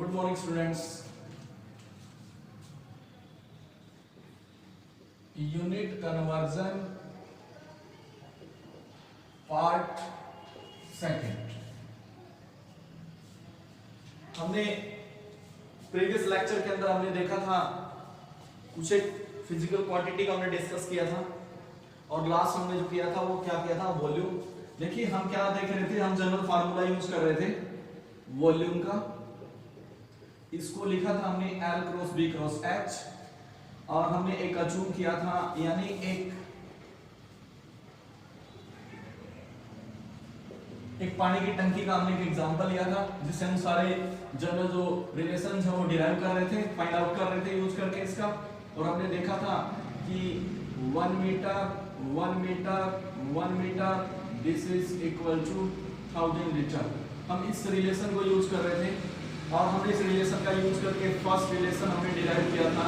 Good morning, students. Unit conversion part second. हमने previous lecture के अंदर हमने देखा था कुछ एक फिजिकल क्वांटिटी का हमने डिस्कस किया था और लास्ट हमने जो किया था वो क्या किया था, वॉल्यूम। देखिए हम क्या देख रहे थे, हम जनरल फार्मूला यूज कर रहे थे वॉल्यूम का। इसको लिखा था हमने L cross B cross H और हमने एक अचूम किया था, यानी एक पानी की टंकी का हमने एक एग्जांपल लिया था जिससे हम सारे जनरल जो रिलेशन है वो डिराइव कर रहे थे, फाइंड आउट कर रहे थे यूज करके इसका। और हमने देखा था कि 1 metre this is equal to 1000 litre. हम इस रिलेशन को यूज कर रहे थे और हमने इस रिलेशन का यूज करके फर्स्ट रिलेशन हमने डिराइव किया था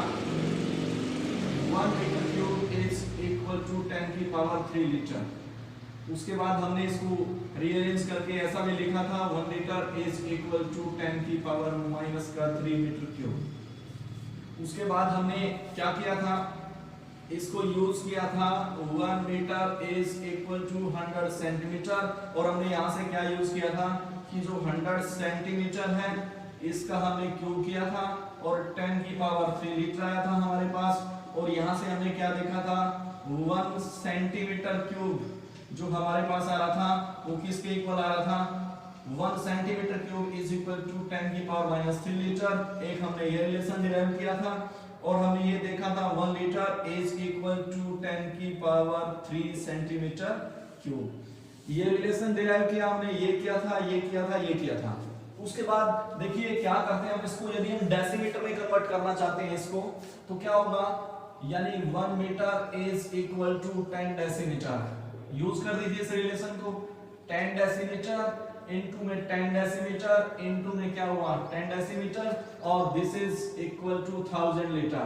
1 metre cube is equal to 10 की पावर 3 लीटर। उसके बाद हमने इसको रीअरेंज करके ऐसा भी लिखा था 1 लीटर इज इक्वल टू 10 की पावर माइनस का 3 मीटर क्यूब। उसके बाद हमने क्या किया था, इसको यूज किया था 1 metre is equal to 100 centimetre और हमने यहाँ से क्या यूज किया था कि जो 100 सेंटीमीटर है इसका हमने क्यूब किया था और 10 की पावर 3 लीटर आया था हमारे पास। और यहाँ से हमने क्या देखा था 1 सेंटीमीटर क्यूब जो हमारे पास आ रहा था वो किसके इक्वल आ रहा था 1 centimetre cube is equal to 10 की पावर माइनस 3 लीटर। एक हमने ये रिलेशन डिराइव किया था और हमने ये देखा था 1 लीटर इज इक्वल टू 10 की पावर 3 सेंटीमीटर क्यूब। ये रिलेशन डिराइव किया हमने, ये किया था, ये किया था, ये किया था। उसके बाद देखिए क्या करते हैं हम इसको, यदि हम डेसीमीटर में कन्वर्ट करना चाहते हैं इसको तो क्या होगा, यानी 1 metre is equal to 10 decimetre. Use कर दीजिए इस रिलेशन को, 10 डेसीमीटर इनटू में 10 डेसीमीटर इनटू में क्या हुआ 10 डेसीमीटर और this is equal to 1000 litre.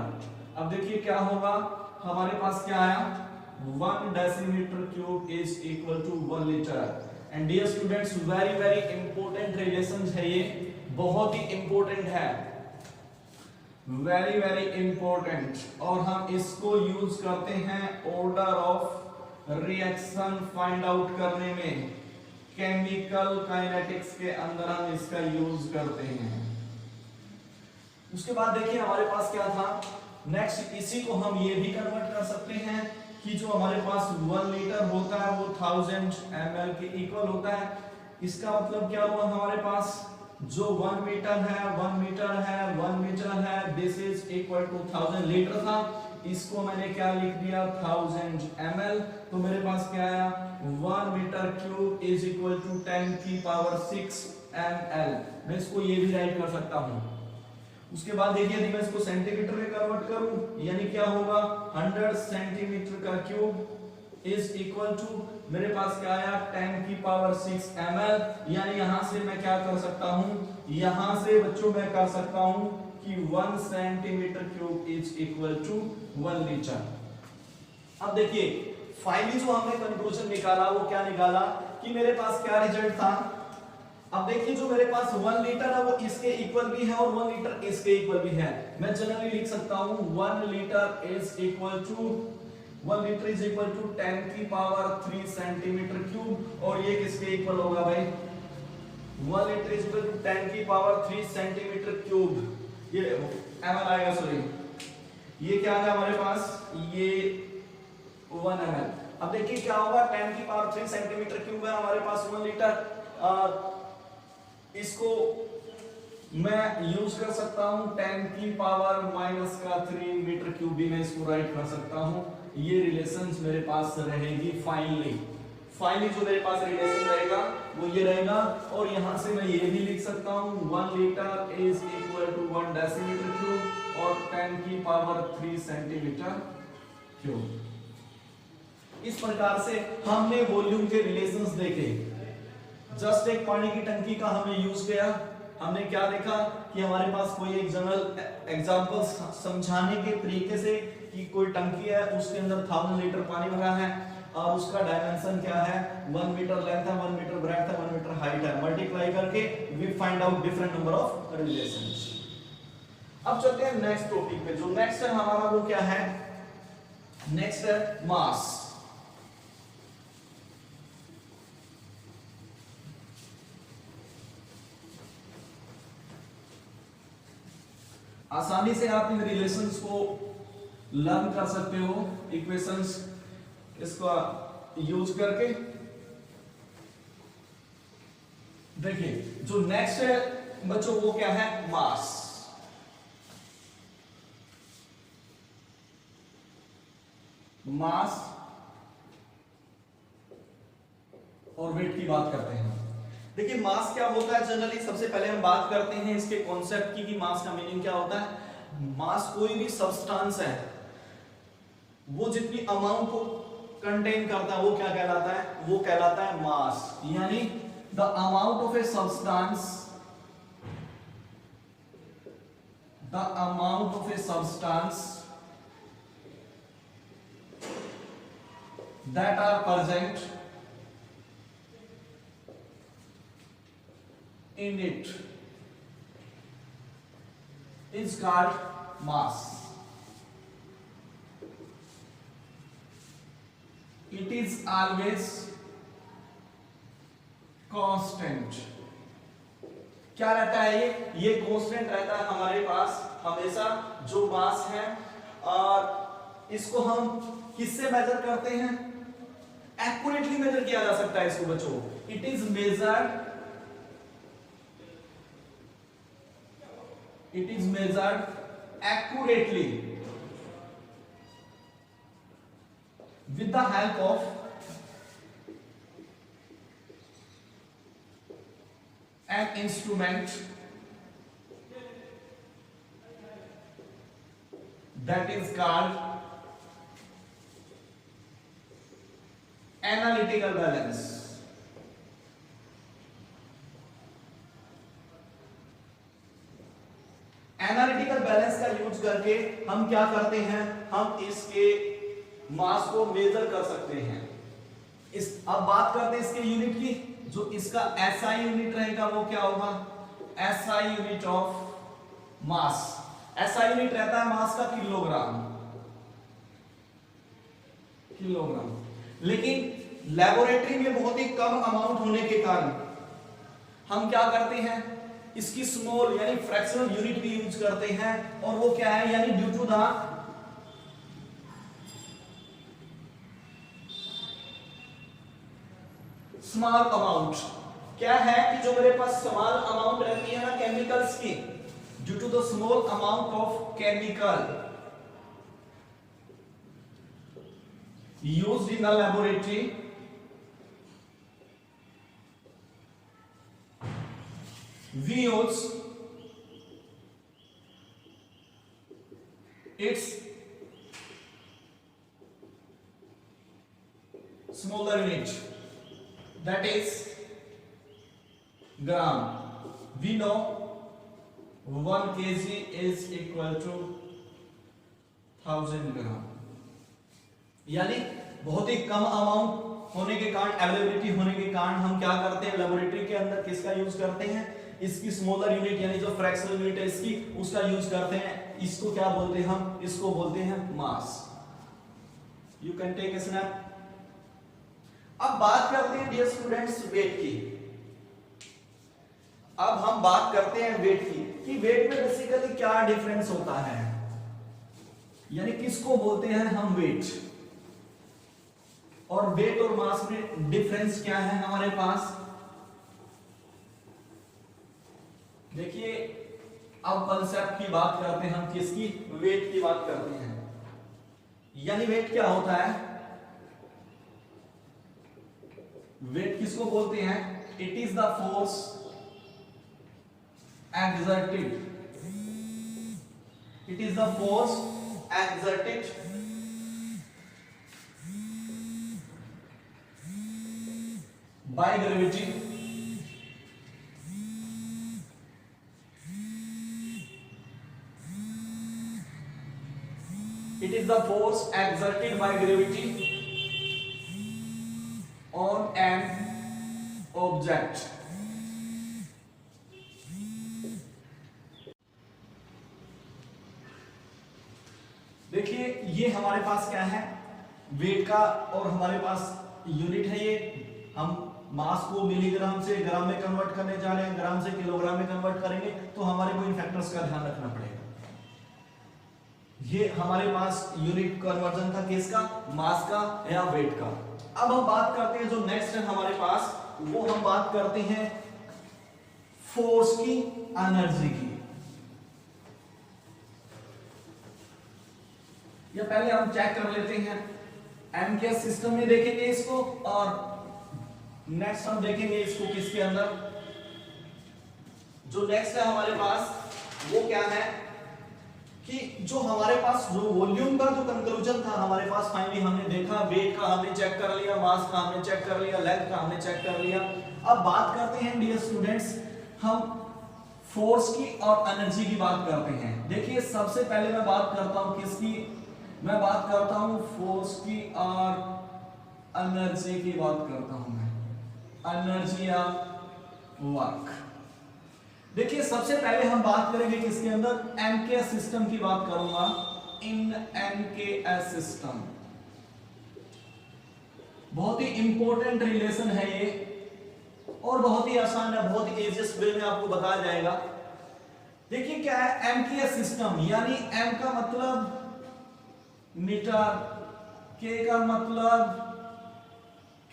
अब देखिए क्या होगा, हमारे पास क्या आया 1 decimetre cube is equal to 1 litre. And dear students, very very important relation है ये, बहुत ही इंपॉर्टेंट है, वेरी वेरी इंपॉर्टेंट। और हम इसको यूज करते हैं order of reaction find out करने में, केमिकल काइनेटिक्स के अंदर हम इसका यूज करते हैं। उसके बाद देखिए हमारे पास क्या था नेक्स्ट, इसी को हम ये भी कन्वर्ट कर सकते हैं कि जो हमारे पास 1 लीटर होता है वो 1000 ml के इक्वल होता है। इसका मतलब क्या हुआ, हमारे पास जो 1 मीटर है this is equal to 1000 litre था, इसको मैंने क्या लिख दिया 1000 ml। तो मेरे पास क्या आया 1 metre cube is equal to 10 की पावर 6 ml। मैं इसको ये भी राइट कर सकता हूं। उसके बाद देखिए यदि मैं इसको सेंटीमीटर में कन्वर्ट करूं, यानी क्या होगा 100 सेंटीमीटर का क्यूब इज इक्वल टू मेरे पास क्या आया 10 की पावर 6 ml। यानी यहां से मैं क्या कर सकता हूं, यहां से बच्चों मैं कर सकता हूं कि 1 centimetre cube is equal to 1 litre. अब देखिए फाइनली जो हमने कंक्लूजन निकाला वो क्या निकाला कि मेरे पास क्या रिजल्ट था। अब देखिए जो मेरे पास 1 लीटर है वो इसके इक्वल भी है और 1 लीटर इसके इक्वल भी है। मैं जनरली लिख सकता हूं 1 litre is equal to 1 litre is equal to 10 की पावर 3 सेंटीमीटर क्यूब और ये किसके इक्वल होगा भाई 1 लीटर इज इक्वल टू 10 की पावर 3 सेंटीमीटर क्यूब। ये ml आएगा, सॉरी ये क्या है हमारे पास, ये 1 ml। अब देखिए क्या होगा 10 की पावर 3 सेंटीमीटर क्यूब है हमारे पास 1 लीटर। इसको मैं यूज कर सकता हूं 10 की पावर माइनस का 3 मीटर क्यूब भी मैं इसको राइट कर सकता हूं। ये रिलेशंस मेरे पास रहेगी फाइनली जो मेरे पास रिलेशन रहेगा वो ये रहेगा। और यहां से मैं ये भी लिख सकता हूं 1 litre is equal to 1 decimetre cube और 10 की पावर 3 सेंटीमीटर क्यूब। इस प्रकार से हमने वॉल्यूम के रिलेशंस देखे। जस्ट एक पानी की टंकी का हमने यूज किया, हमने क्या देखा कि हमारे पास कोई एक जनरल एग्जांपल समझाने के तरीके से कि कोई टंकी है उसके अंदर 1000 लीटर पानी भरा है और उसका डायमेंशन क्या है 1 मीटर लेंथ है, 1 मीटर ब्रेड्थ है, 1 मीटर हाइट है। मल्टीप्लाई कर करके we find out different number of relations. अब चलते हैं नेक्स्ट टॉपिक पे। जो नेक्स्ट है हमारा वो क्या है, नेक्स्ट है मास। आसानी से आप इन रिलेशंस को लर्न कर सकते हो इक्वेशंस इसको यूज करके। देखिए जो नेक्स्ट है बच्चों वो क्या है, मास। मास और वेट की बात करते हैं। देखिए मास क्या होता है, जनरली सबसे पहले हम बात करते हैं इसके कॉन्सेप्ट की कि मास का मीनिंग क्या होता है। मास कोई भी सब्सटेंस है वो जितनी अमाउंट को कंटेन करता है वो क्या कहलाता है, वो कहलाता है मास। यानी the amount of a substance, the amount of a substance that are present in it is called mass. It is always constant. क्या रहता है ये कांस्टेंट रहता है हमारे पास हमेशा। जो मास है और इसको हम किससे मेजर करते हैं, एक्यूरेटली मेजर किया जा सकता है इसको बच्चों। It is measured, it is measured accurately with the help of an instrument that is called analytical balance. Analytical balance का यूज करके हम क्या करते हैं, हम इसके मास को मेजर कर सकते हैं। अब बात करते हैं इसके यूनिट की। जो इसका एसआई यूनिट रहेगा वो क्या होगा, SI unit of mass. SI unit रहता है मास का किलोग्राम, किलोग्राम। लेकिन लेबोरेटरी में बहुत ही कम अमाउंट होने के कारण हम क्या करते हैं, इसकी स्मॉल यानी फ्रैक्शनल यूनिट भी यूज करते हैं। और वो क्या है, यानी due to the small amount. क्या है कि जो मेरे पास स्मॉल अमाउंट रहती है ना केमिकल्स की, due to the small amount of chemical used in the laboratory, we use its smaller unit, that is gram. We know 1 kg is equal to 1000 gram। यानी बहुत ही कम अमाउंट होने के कारण, अवेलेबिलिटी होने के कारण हम क्या करते हैं लेबोरेटरी के अंदर किसका यूज करते हैं, इसकी स्मॉलर यूनिट यानी जो फ्रैक्शनल यूनिट है इसकी, उसका यूज करते हैं। इसको क्या बोलते हैं हम, इसको बोलते हैं mass. You can take a snap. अब बात करते हैं डियर स्टूडेंट्स वेट की। अब हम बात करते हैं वेट की कि वेट में बेसिकली क्या डिफरेंस होता है, यानी किसको बोलते हैं हम वेट। और वेट और मास में डिफरेंस क्या है हमारे पास। देखिए अब कंसेप्ट की बात करते हैं हम, किसकी, वेट की बात करते हैं। यानी वेट क्या होता है, वेट किसको बोलते हैं, it is the force exerted, it is the force exerted by gravity it is the force exerted by gravity on an object ये हमारे पास क्या है, वेट का, और हमारे पास यूनिट है ये, हम मास को मिलीग्राम से ग्राम में कन्वर्ट करने जा रहे हैं, ग्राम से किलोग्राम में कन्वर्ट करेंगे, तो हमारे को इन फैक्टर्स का ध्यान रखना पड़ेगा। ये हमारे पास यूनिट कन्वर्जन था किसका, मास का या वेट का। अब हम बात करते हैं जो नेक्स्ट है हमारे पास, वो हम बात करते हैं फोर्स की, एनर्जी की। या पहले हम चेक कर लेते हैं, एमकेएस सिस्टम में देखेंगे इसको, और नेक्स्ट हम देखेंगे इसको किसके अंदर। जो नेक्स्ट है हमारे पास वो क्या है कि जो हमारे पास जो वॉल्यूम का जो कंक्लूजन था हमारे पास, फाइनली हमने देखा, वेट का हमने चेक कर लिया, मास का हमने चेक कर लिया, लेंथ का हमने चेक कर लिया। अब बात करते हैं डियर स्टूडेंट्स, हम फोर्स की और एनर्जी की बात करते हैं। देखिए सबसे पहले मैं बात करता हूं किसकी, मैं बात करता हूं फोर्स की और एनर्जी की बात करता हूं मैं, एनर्जी या वर्क। देखिए सबसे पहले हम बात करेंगे किसके अंदर, एमकेएस सिस्टम की बात करूंगा, इन एमकेएस सिस्टम। बहुत ही इंपॉर्टेंट रिलेशन है ये, और बहुत ही आसान है, बहुत ही इजीएस्ट वे में आपको बताया जाएगा। देखिए क्या है एमकेएस सिस्टम, यानी एम का मतलब मीटर, के का मतलब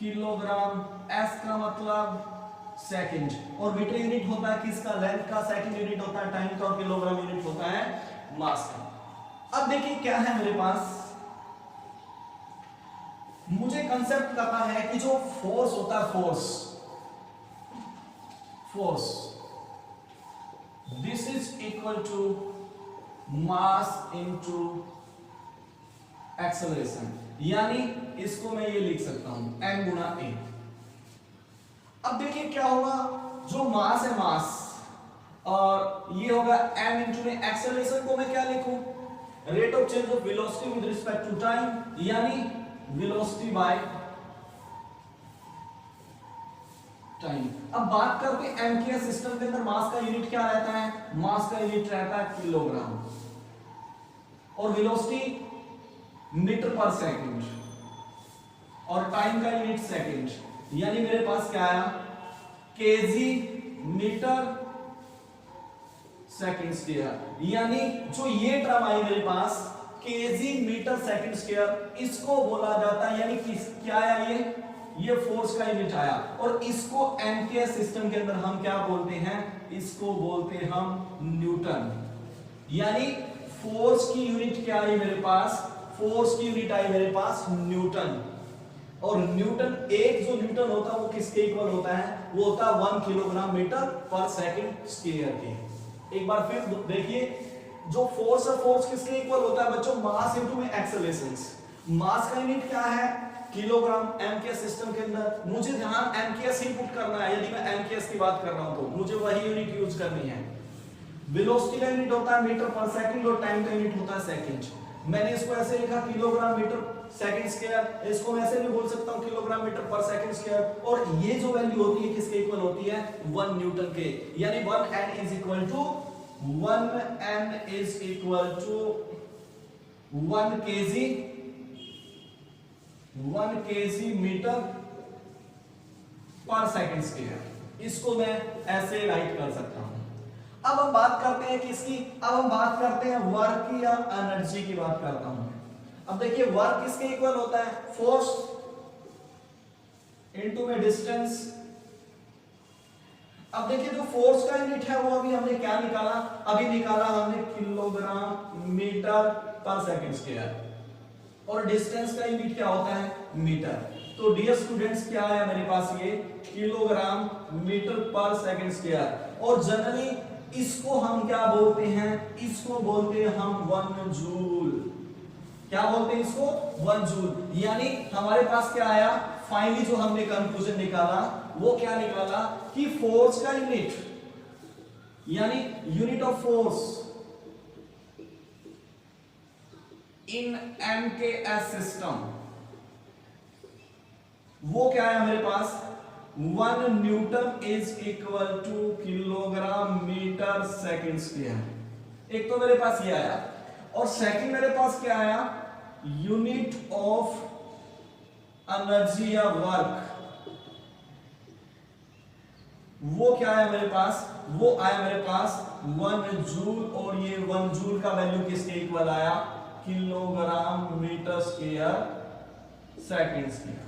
किलोग्राम, एस का मतलब सेकंड, और मीटर यूनिट होता है किसका, लेंथ का, सेकंड यूनिट होता है टाइम का, और किलोग्राम यूनिट होता है मास का। अब देखिए क्या है मेरे पास, मुझे कंसेप्ट करना है कि जो फोर्स होता है, force this is equal to mass into acceleration, यानी इसको मैं ये लिख सकता हूं m गुना a। अब देखिए क्या होगा, जो मास है मास, और ये होगा m इंटू में एक्सेलरेशन को मैं क्या लिखूं, rate of change of velocity with respect to time, यानी वेलोसिटी बाय टाइम। अब बात करते हैं एमकेएस सिस्टम के अंदर मास का यूनिट क्या रहता है, मास का यूनिट रहता है किलोग्राम, और वेलोसिटी मीटर पर सेकंड, और टाइम का यूनिट सेकंड, यानी मेरे पास क्या आया, केजी मीटर सेकंड स्क्वायर। यानी जो ये टर्म आई मेरे पास केजी मीटर सेकंड स्क्वायर, इसको बोला जाता है, यानी क्या आया, ये फोर्स का यूनिट आया, और इसको एमकेएस सिस्टम के अंदर हम क्या बोलते हैं, इसको बोलते हैं हम न्यूटन। यानी फोर्स की यूनिट क्या आई मेरे पास, फोर्स की यूनिट आई मेरे पास न्यूटन, और न्यूटन, एक जो न्यूटन होता है वो किसके इक्वल होता है, वो होता है 1 kilogram metre per second square के। एक बार फिर देखिए, जो फोर्स है, फोर्स किसके इक्वल होता है बच्चों, मास इनटू में एक्सेलरेशन। मास का यूनिट क्या है, किलोग्राम। एमकेएस सिस्टम के अंदर मुझे ध्यान एमकेएस ही पुट करना है, यदि मैं एमकेएस की बात कर रहा हूं तो मुझे वही यूनिट यूज करनी है। वेलोसिटी का यूनिट होता है मीटर पर सेकंड, और टाइम का यूनिट होता है सेकंड। मैंने इसको ऐसे लिखा किलोग्राम मीटर सेकंड स्क्वायर, इसको मैं ऐसे भी बोल सकता हूं kilogram metre per second square, और ये जो वैल्यू होती है किसके इक्वल होती है, 1 न्यूटन के, यानी 1n is equal to 1 KG metre per second square. इसको मैं ऐसे राइट कर सकता हूं। अब हम बात करते हैं किसकी, अब हम बात करते हैं वर्क की या एनर्जी की बात करता हूं। अब देखिए वर्क किसके इक्वल होता है, फोर्स इनटू में डिस्टेंस। अब देखिए जो फोर्स का यूनिट है वो अभी हमने क्या निकाला, अभी निकाला हमने kilogram metre per second square, और डिस्टेंस का यूनिट क्या होता है, मीटर। तो डियर स्टूडेंट्स क्या है मेरे पास, ये kilogram metre per second square, और जनरली इसको हम क्या बोलते हैं, इसको बोलते हैं हम 1 जूल। क्या बोलते हैं इसको, 1 जूल। यानी हमारे पास क्या आया, फाइनली जो हमने कंक्लूजन निकाला वो क्या निकाला कि फोर्स का यूनिट, यानी unit of force in MKS system, वो क्या है मेरे पास, 1 newton is equal to kilogram metre second square. एक तो मेरे पास ये आया, और सेकंड मेरे पास क्या आया, यूनिट ऑफ एनर्जी या वर्क, वो क्या आया मेरे पास, वो आया मेरे पास 1 जूल, और ये 1 जूल का वैल्यू किसके इक्वल आया, kilogram metre square second square.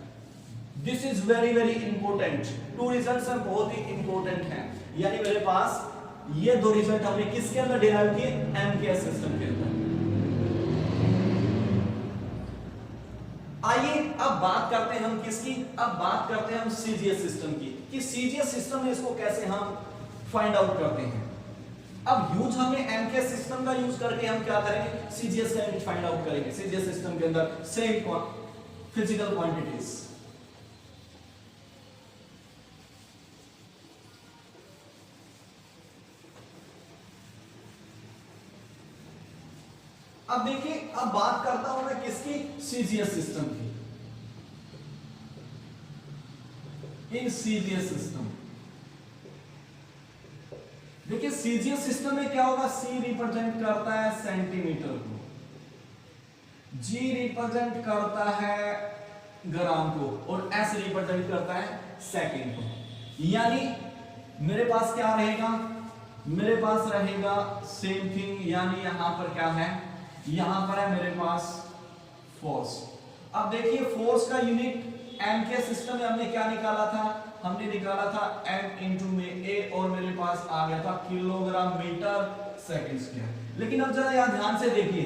This is very very important, two results हैं बहुत ही इंपॉर्टेंट हैं। यानी मेरे पास ये दो रिजल्ट हमने किसके अंदर डिराइव किए, एमकेएस सिस्टम के अंदर। आइए अब बात करते हैं हम किसकी, अब बात करते हैं हम सीजीएस सिस्टम की, कि सीजीएस सिस्टम में इसको कैसे हम फाइंड आउट करते हैं। अब यूज हमने एमकेएस सिस्टम का यूज करके हम क्या करेंगे, सीजीएस का यूनिट फाइंड आउट करेंगे। सीजीएस सिस्टम के अंदर सेम फिजिकल क्वांटिटीज। अब देखिए, अब बात करता हूं मैं किसकी, सीजीएस सिस्टम की। इन सीजीएस सिस्टम देखिए, सीजीएस सिस्टम में क्या होगा, सी रिप्रेजेंट करता है सेंटीमीटर को, जी रिप्रेजेंट करता है ग्राम को, और एस रिप्रेजेंट करता है सेकंड को। यानी मेरे पास क्या रहेगा, मेरे पास रहेगा सेम थिंग। यानी यहां पर क्या है, यहां पर है मेरे पास फोर्स। अब देखिए, फोर्स का यूनिट एम के सिस्टम में हमने क्या निकाला था, हमने निकाला था एम इंटू में ए, और मेरे पास आ गया था किलोग्राम मीटर सेकंड स्क्वायर। लेकिन अब जरा यहां ध्यान से देखिए,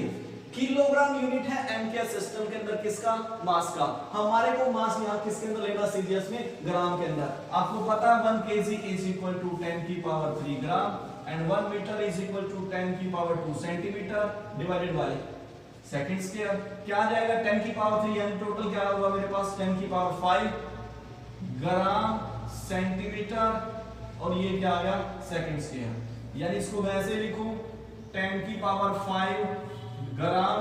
किलोग्राम यूनिट है एम के सिस्टम के अंदर किसका, मास का। हमारे को मास यहां किसके अंदर लेना, सीजीएस में ग्राम के अंदर। आपको पता है 1 kg इज इक्वल टू 10 की power 3 gram, and 1 meter is equal to 10 की power 2 centimetre divided by second square. क्या आ जाएगा, 10 की पावर 3, यानी टोटल क्या होगा मेरे पास 10 की पावर 5 ग्राम सेंटीमीटर, और ये क्या आ गया सेकंड स्क्वायर। यानी इसको मैं ऐसे लिखूं 10 की power 5 gram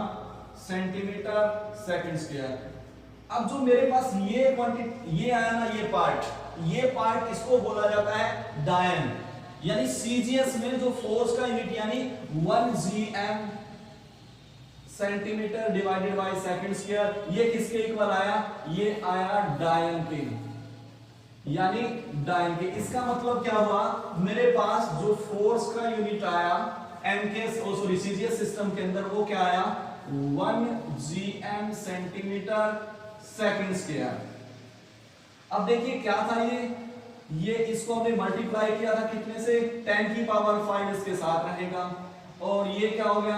centimetre second square. अब जो मेरे पास ये क्वांटिटी ये आया ना, ये पार्ट इसको बोला जाता है डायन। यानी सीजीएस में जो फोर्स का यूनिट यानी 1 GM centimetre divided by second square, ये किसके इक्वल आया, ये आया डायन के, यानी डायन के। इसका मतलब क्या हुआ, मेरे पास जो फोर्स का यूनिट आया एमकेएस सॉरी सीजीएस सिस्टम के अंदर, वो क्या आया 1 जीएम सेंटीमीटर सेकंड स्क्वायर। अब देखिए क्या था ये इसको हमने मल्टीप्लाई किया था कितने से, 10 की पावर 5 इसके साथ रहेगा, और ये क्या हो गया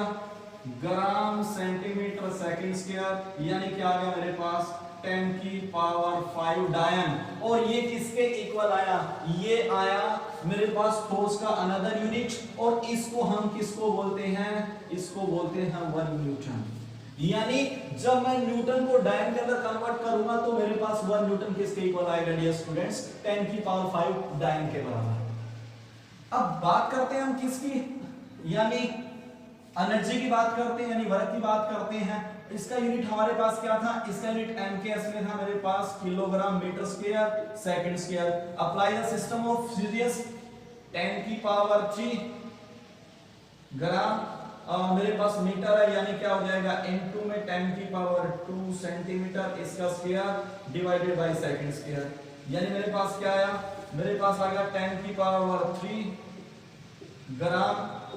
ग्राम सेंटीमीटर सेकंड स्क्वायर। यानी क्या आ गया मेरे पास 10 की पावर 5 डायन, और ये किसके इक्वल आया, ये आया मेरे पास फोर्स का अनदर यूनिट, और इसको हम किसको बोलते हैं, इसको बोलते हैं 1 न्यूटन। यानी जब मैं न्यूटन को डायन के अंदर कन्वर्ट करूंगा तो मेरे पास 1 न्यूटन किसके इक्वल आएगा डियर स्टूडेंट्स, 10 की पावर 5 डायन के बराबर। अब बात करते हैं हम किसकी, यानी एनर्जी की बात करते हैं, यानी वर्क की बात करते हैं। इसका यूनिट हमारे पास क्या था, इसका यूनिट एमकेएस में था मेरे पास kilogram metre square second square. Apply the system of CGS 10 की पावर 3 ग्राम, मेरे पास मीटर है, यानी क्या हो जाएगा इनटू में 10 की पावर 2 सेंटीमीटर इसका square divided by second square. यानी मेरे पास क्या आया, मेरे पास आ गया 10 की पावर 3 ग्राम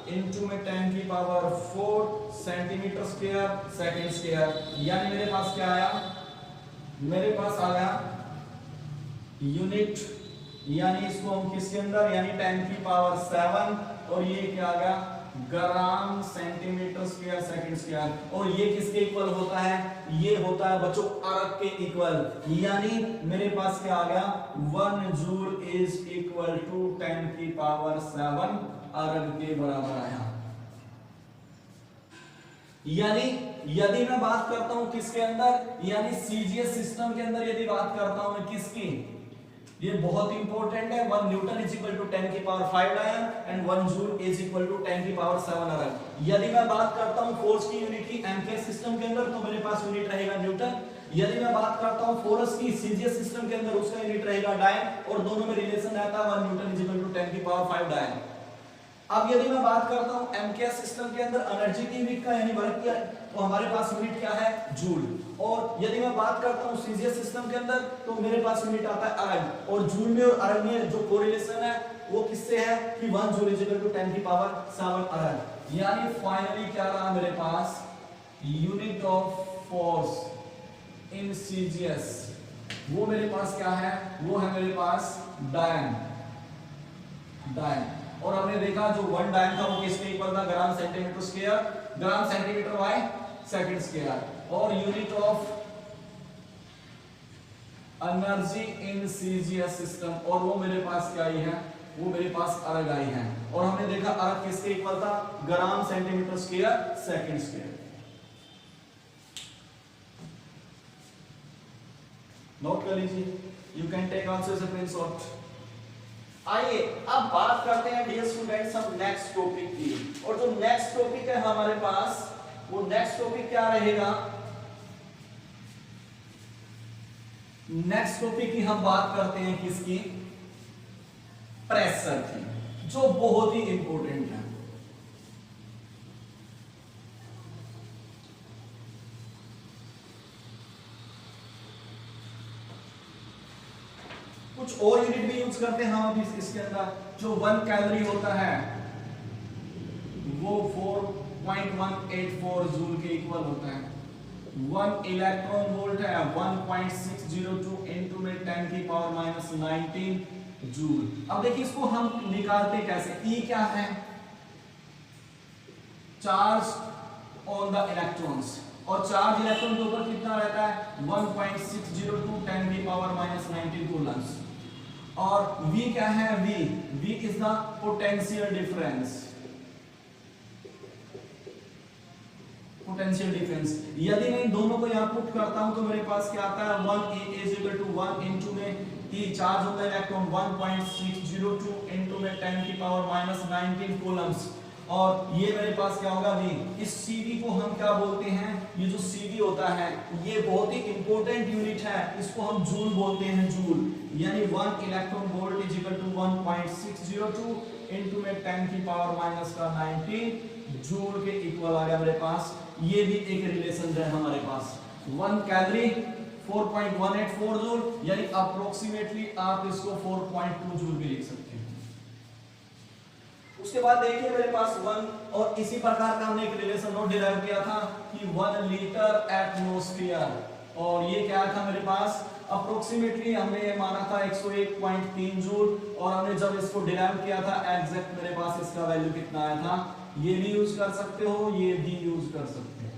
इनटू में 10 की power 4 centimetre square second square. यानी मेरे पास क्या आया, मेरे पास आ गया यूनिट, यानी इसको हम किसके अंदर, यानी 10 की पावर 7, और ये क्या आ गया ग्राम सेंटीमीटर स्क्वायर सेकंड स्क्वायर। और ये किसके इक्वल होता है, ये होता है बच्चों अर्क के इक्वल। यानी मेरे पास क्या आ गया 1 जूल इज इक्वल टू 10 की पावर 7 अर्क के बराबर आया। यानी यदि मैं बात करता हूं किसके अंदर, यानी सीजीएस सिस्टम के अंदर यदि बात करता हूं मैं किसकी, ये बहुत इंपॉर्टेंट है, 1 न्यूटन इज इक्वल टू 10 की power 5 dyne and 1 joule is equal to 10 की पावर 7 अर्क। यदि मैं बात करता हूं फोर्स की यूनिट की एमकेएस सिस्टम के अंदर, तो मेरे पास यूनिट रहेगा न्यूटन। यदि मैं बात करता हूं फोर्स की सीजीएस सिस्टम के अंदर, उसका यूनिट रहेगा डायन, और दोनों में रिलेशन रहता है 1 न्यूटन इज इक्वल टू 10 की पावर 5 डायन। अब यदि मैं बात करता हूं एमकेएस सिस्टम के अंदर एनर्जी की यूनिट का यानी वर्क किया, तो हमारे पास यूनिट क्या है, जूल। और यदि मैं बात करता हूं सीजीएस सिस्टम के अंदर, तो मेरे पास यूनिट आता है अर्ग। और जूल में और अर्ग में जो कोरिलेशन है वो किससे है कि 1 जूल इज इक्वल टू 10 की पावर 7 अर्ग। यानी फाइनली क्या रहा मेरे पास, unit of force in CGS वो मेरे पास क्या है, वो है मेरे पास डायन। और हमने देखा जो 1 डायन था वो किसके इक्वल था, gram centimetre square, gram centimetre by second square. और unit of energy in CGS system, और वो मेरे पास क्या आई है, वो मेरे पास अर्ग आई है। और हमने देखा अर्ग किसके इक्वल था, gram centimetre square second square. Note कर लीजिए, you can take answer as a printout. आइए अब बात करते हैं डियर स्टूडेंट्स हम नेक्स्ट टॉपिक की। और जो नेक्स्ट टॉपिक है हमारे पास, वो नेक्स्ट टॉपिक क्या रहेगा, नेक्स्ट टॉपिक की हम बात करते हैं किसकी, प्रेशर की, जो बहुत ही इंपॉर्टेंट है। कुछ और यूनिट भी यूज करते हैं हम अभी इसके अंदर। जो 1 कैलोरी होता है वो 4.184 जूल के इक्वल होता है। 1 इलेक्ट्रॉन वोल्ट है 1.602 इनटू में 10 की पावर माइनस 19 जूल। अब देखिए इसको हम निकालते कैसे, ई क्या है, चार्ज ऑन द इलेक्ट्रॉन्स, और चार्ज इलेक्ट्रॉन के ऊपर कितना रहता है 1.602 10 की पावर माइनस 19 कूलम्स। और V क्या है, V is the potential difference, potential difference. यदि मैं इन दोनों को यहां पुट करता हूं तो मेरे पास क्या आता है 1 इज इक्वल टू 1 इनटू में E चार्ज होता है इलेक्ट्रॉन 1.602 इनटू में 10 की पावर माइनस 19 कूलम्स। और ये मेरे पास क्या होगा V। इस CV को हम क्या बोलते हैं, ये जो CV होता है ये बहुत ही इंपॉर्टेंट यूनिट है, इसको हम जूल बोलते हैं, जूल। यानी 1 electron volt is equal to 1.602 into में 10 की पावर माइनस का 19 जूल के इक्वल आ गया मेरे पास। ये भी एक रिलेशन है हमारे पास। 1 कैलोरी 4.184 जूल, यानी अप्रोक्सीमेटली आप इसको 4.2 जूल भी लिख सकते हैं। उसके बाद देखिए मेरे पास 1, और इसी प्रकार का हमने एक रिलेशन नोट डिराइव किया था कि 1 लीटर एटमॉस्फेयर, और ये क्या था मेरे पास अप्रोक्सीमेटली हमने ये माना था 101.3 जूल। और हमने जब इसको डिराइव किया था एग्जैक्ट मेरे पास इसका वैल्यू कितना आया था, ये भी यूज कर सकते हो, ये भी यूज कर सकते हो।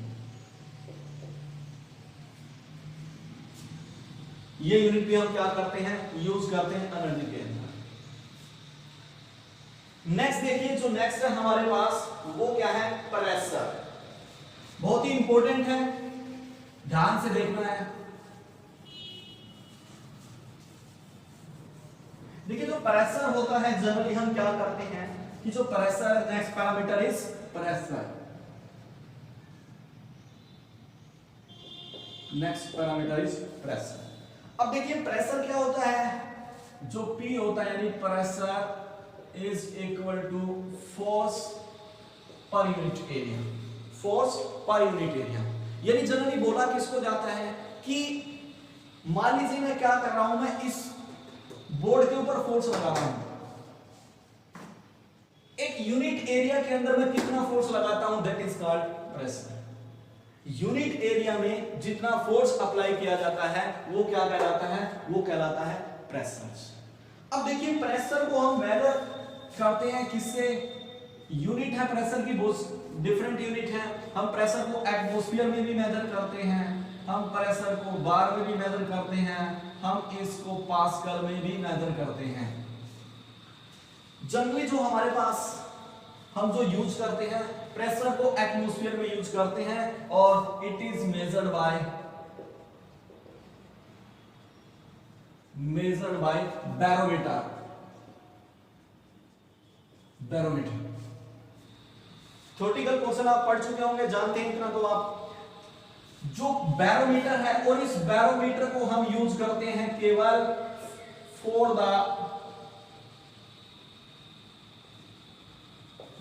ये यूनिट भी हम क्या करते हैं, यूज करते हैं एनर्जी के अंदर। नेक्स्ट देखिए, जो नेक्स्ट है हमारे पास वो क्या है, प्रेशर। बहुत ही इंपॉर्टेंट है, ध्यान से देखना है। देखिए जो प्रेशर होता है जनरली हम क्या करते हैं कि जो pressure, next parameter is pressure, next parameter is pressure. अब देखिए प्रेशर क्या होता है, जो P होता है यानी pressure is equal to force per unit area, force per unit area. यानी जनरली बोला किसको जाता है कि मान लीजिए मैं क्या कर रहा हूं, मैं इस बोर्ड के ऊपर फोर्स लगा रहा हूं, एक यूनिट एरिया के अंदर मैं कितना फोर्स लगाता हूं, that is called pressure. Unit area में जितना फोर्स अप्लाई किया जाता है वो क्या कहलाता है, वो कहलाता है प्रेशर। अब देखिए प्रेशर को हम मेजर करते हैं किससे, यूनिट है प्रेशर की बहुत डिफरेंट यूनिट है। हम प्रेशर को एटमॉस्फेयर में भी मेजर करते हैं, हम प्रेशर को बार में भी मेजर करते हैं, हम इसको पास्कल में भी मेजर करते हैं। जनरली जो हमारे पास हम जो यूज करते हैं प्रेशर को एटमॉस्फेयर में यूज करते हैं, और it is measured by barometer. Theoretical question आप पढ़ चुके होंगे, जानते हैं इतना तो आप। जो बैरोमीटर है, और इस बैरोमीटर को हम यूज करते हैं केवल for the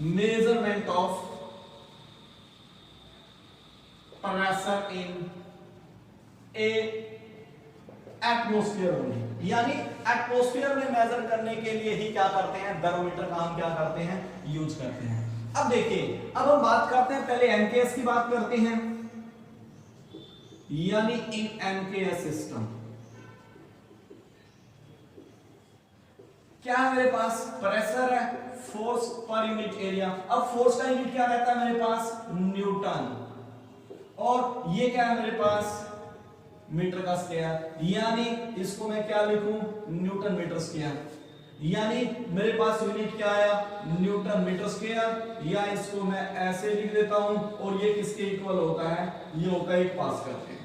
measurement of pressure in A atmosphere only, यानी एटमॉस्फेयर में मेजर करने के लिए ही क्या करते हैं, बैरोमीटर का हम क्या करते हैं, यूज करते हैं। अब देखिए, अब हम बात करते हैं, पहले एमकेएस की बात करते हैं, यानी इन एमकेएस सिस्टम क्या है मेरे पास, प्रेशर है, फोर्स पर यूनिट एरिया। अब फोर्स का यूनिट क्या रहता है मेरे पास, न्यूटन, और ये क्या है मेरे पास, मीटर का स्क्वायर, यानी इसको मैं क्या लिखूं, न्यूटन मीटर स्क्वायर, यानी मेरे पास यूनिट क्या आया, न्यूटन मीटर स्क्वायर, या इसको मैं ऐसे लिख देता हूं, और ये किसके इक्वल होता है, ये होता है 1 पास्कल के,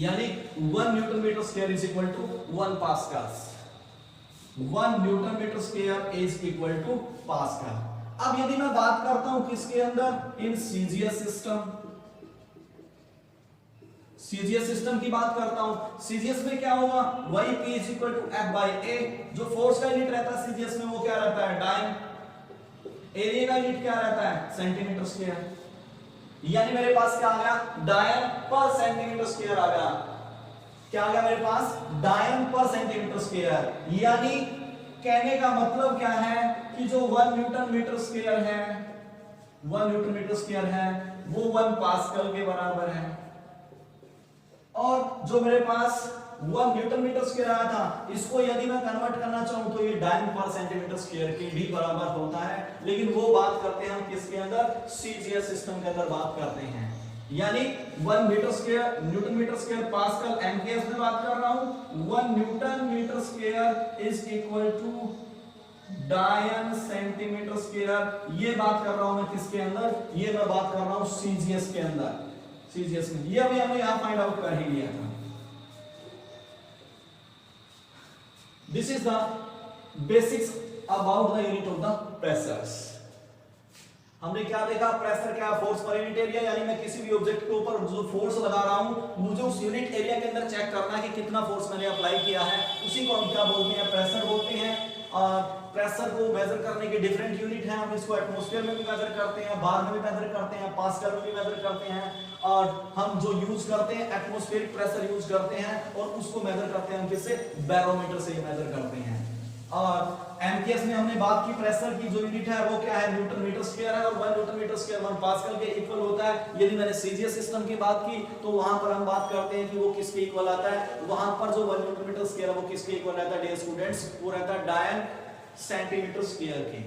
यानी 1 newton metre square is equal to 1 pascal. 1 newton metre square is equal to pascal. अब यदि मैं बात करता हूं किसके अंदर, in CGS system, CGS system की बात करता हूं, सीजीएस में क्या होगा, y p is equal to f by a, जो फोर्स का यूनिट रहता है सीजीएस में वो क्या रहता है, डायन, एरिया का यूनिट क्या रहता है, सेंटीमीटर स्क्वायर, यानी मेरे पास क्या आ गया, डायन पर सेंटीमीटर स्क्वायर आ गया, क्या आ गया मेरे पास, डायन पर सेंटीमीटर स्क्वायर, यानी कहने का मतलब क्या है कि जो 1 न्यूटन मीटर स्क्वायर है, 1 न्यूटन मीटर स्क्वायर है वो 1 पास्कल के बराबर है, और जो मेरे पास 1 न्यूटन मीटर स्क्वायर आया था, इसको यदि मैं कन्वर्ट करना चाहूं तो ये डायन पर सेंटीमीटर स्क्वायर के भी बराबर होता है, लेकिन वो बात करते हैं हम किसके अंदर, सीजीएस सिस्टम के अंदर बात करते हैं, यानी 1 metre square newton metre square pascal MKS में बात कर रहा हूं, 1 newton metre square is equal to dyne centimetre square, ये बात कर रहा हूं मैं किसके अंदर, ये मैं बात कर रहा हूं सीजीएस के अंदर, सीजीएस में, ये अभी हमने यहां फाइंड आउट कर ही लिया था। This is the basics about the unit of the pressures. हमने क्या देखा, प्रेशर क्या, फोर्स पर यूनिट एरिया, यानी मैं किसी भी ऑब्जेक्ट के ऊपर जो फोर्स लगा रहा हूं, मुझे उस यूनिट एरिया के अंदर चेक करना है कि कितना फोर्स मैंने अप्लाई किया है, उसी को हम क्या बोलते हैं, प्रेशर बोलते हैं। और प्रेशर को मेजर करने के डिफरेंट यूनिट हैं, हम इसको एटमॉस्फेयर में भी मेजर करते हैं, बार में भी मेजर करते हैं, पास्कल में भी मेजर करते हैं, और हम जो यूज करते हैं एटमॉस्फेरिक प्रेशर यूज करते हैं, और उसको मेजर करते हैं हम किससे, बैरोमीटर से मेजर करते हैं। और एमकेएस में हमने बात की, प्रेशर की जो यूनिट है वो क्या है, न्यूटन मीटर स्क्वायर है, और 1 न्यूटन मीटर स्क्वायर 1 पास्कल के इक्वल होता है। यदि मैंने सीजीएस सिस्टम की बात की तो वहां पर हम बात करते हैं कि वो किसके इक्वल आता है, वहां पर जो 1 न्यूटन मीटर स्क्वायर है वो किसके इक्वल रहता है, डियर स्टूडेंट्स, वो रहता है डायन सेंटीमीटर स्क्वायर के।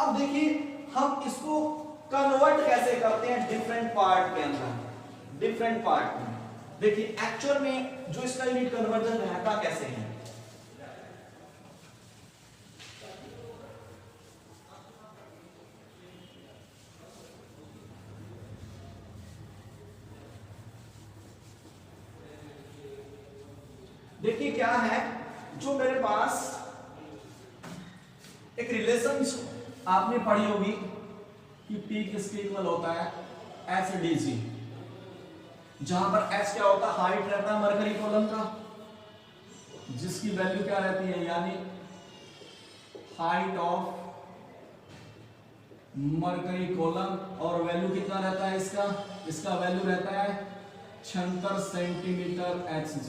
अब देखिए हम इसको कन्वर्ट कैसे करते हैं डिफरेंट पार्ट के अंदर, डिफरेंट पार्ट में। देखिए एक्चुअल में जो इसका यूनिट कन्वर्जन रहता कैसे है, देखिए क्या है, जो मेरे पास एक रिलेशन आपने पढ़ी होगी कि P किसके इक्वल होता है, HdG, जहां पर H क्या होता है, हाइट रहता है मरकरी कॉलम का, जिसकी वैल्यू क्या रहती है, यानी हाइट ऑफ मरकरी कॉलम, और वैल्यू कितना रहता है इसका, इसका वैल्यू रहता है 76 सेंटीमीटर Hg